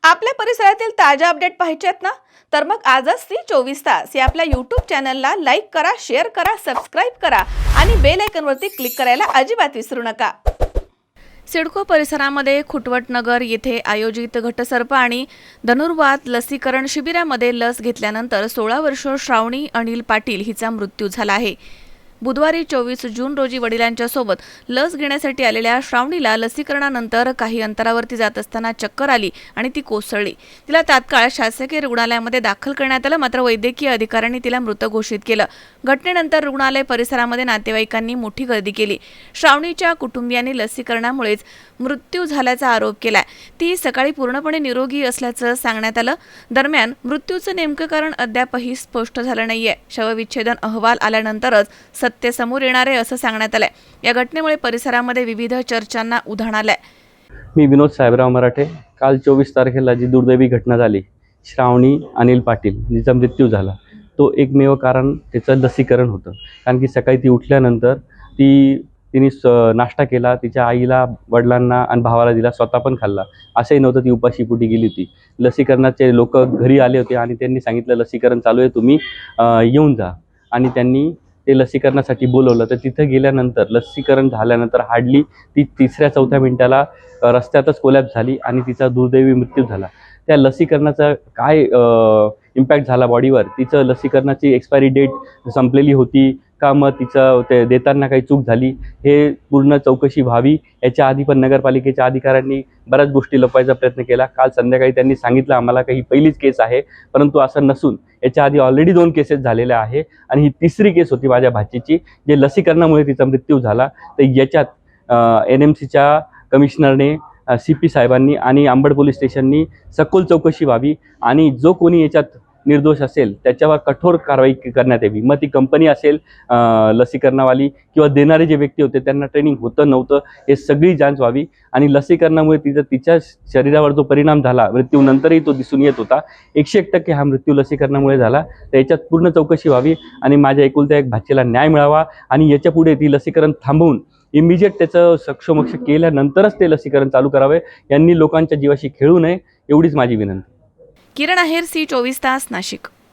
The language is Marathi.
आपल्या परिसरातील ताज्या अपडेट पाहिजेत ना, तर मग आजच सी 24 तास या आपल्या यूट्यूब चॅनलला लाईक करा, शेअर करा, सबस्क्राईब करा आणि बेल आयकॉनवरती क्लिक करायला अजिबात विसरू नका. सिडको परिसरामध्ये खुटवटनगर येथे आयोजित घटसर्प आणि धनुर्वात लसीकरण शिबिरामध्ये लस घेतल्यानंतर 16 वर्षीय श्रावणी अनिल पाटील हिचा मृत्यू झाला आहे. बुधवारी 24 जून रोजी वडिलांच्या सोबत लस घेण्यासाठी आलेल्या श्रावणीला लसीकरणानंतर काही अंतरावरती जात असताना चक्कर आली आणि ती कोसळली. तिला तात्काळ शासकीय रुग्णालयामध्ये दाखल करण्यात आलं, मात्र वैद्यकीय अधिकाऱ्यांनी तिला मृत घोषित केलं. घटनेनंतर रुग्णालय परिसरामध्ये नातेवाईकांनी मोठी गर्दी केली. श्रावणीच्या कुटुंबियांनी लसीकरणामुळेच मृत्यू झाल्याचा आरोप केलाय. ती सकाळी पूर्णपणे निरोगी असल्याचं सांगण्यात आलं. दरम्यान मृत्यूचं नेमकं कारण अद्यापही स्पष्ट झालं नाहीये. शवविच्छेदन अहवाल आल्यानंतरच सत्य समोर येणार आहे असं सांगण्यात आलंय. या घटनेमुळे परिसरामध्ये विविध चर्चांना उधाण आलंय. मी विनोद साहेबराव मराठे. काल 24 तारखेला जी दुर्दैवी घटना झाली, श्रावणी अनिल पाटील जिचा मृत्यू झाला, तो एकमेव कारण त्याचं लसीकरण होतं. कारण की सकाळी ती उठल्यानंतर तिने नाश्ता केला, तिच्या आईला, वडिलांना आणि भावाला दिला, स्वतः पण खाल्ला. असंही नव्हतं ती उपाशीपोटी गेली होती. लसीकरणाचे लोक घरी आले होते आणि त्यांनी सांगितलं लसीकरण चालू आहे, तुम्ही येऊन जा. आणि त्यांनी ते लसीकरणासाठी बोलवलं. तर तिथं गेल्यानंतर लसीकरण झाल्यानंतर हार्डली ती 3-4 मिनिटाला रस्त्यातच कोलॅप्स झाली आणि तिचा दुर्दैवी मृत्यू झाला. त्या लसीकरणाचा काय इम्पॅक्ट झाला बॉडीवर, तिचं लसीकरणाची एक्सपायरी डेट संपलेली होती का, मग तिचं ते देताना काही चूक झाली, हे पूर्ण चौकशी व्हावी. याच्या आधी पण नगरपालिकेच्या अधिकाऱ्यांनी बऱ्याच गोष्टी लपवायचा प्रयत्न केला. काल संध्याकाळी त्यांनी सांगितलं आम्हाला की ही पहिलीच केस आहे, परंतु असं नसून याच्या आधी ऑलरेडी 2 केसेस झालेल्या आहे आणि ही 3री केस होती माझ्या भाचीची, जे लसीकरणामुळे तिचा मृत्यू झाला. तर याच्यात NMCच्या कमिशनरने, CP साहेबांनी आणि अंबड पोलीस स्टेशननी सखोल चौकशी व्हावी आणि जो कोणी याच्यात निर्दोष असेल त्याच्यावर कठोर कारवाई करण्यात यावी. मग ती कंपनी असेल, लसीकरणावाली किंवा देणारे जे व्यक्ती होते त्यांना ट्रेनिंग होतं नव्हतं, हे सगळी जांच व्हावी. आणि लसीकरणामुळे तिच्या शरीरावर जो परिणाम झाला मृत्यूनंतरही तो दिसून येत होता. 101% हा मृत्यू लसीकरणामुळे झाला. तर याच्यात पूर्ण चौकशी व्हावी आणि माझ्या एकुलत्या एक भाचीला न्याय मिळावा आणि याच्यापुढे ती लसीकरण थांबवून इमिजिएट त्याचं सक्षमक्ष केल्यानंतरच ते लसीकरण चालू करावे. यांनी लोकांच्या जीवाशी खेळू नये, एवढीच माझी विनंती. किरण आहेर, सी 24 तास, नाशिक.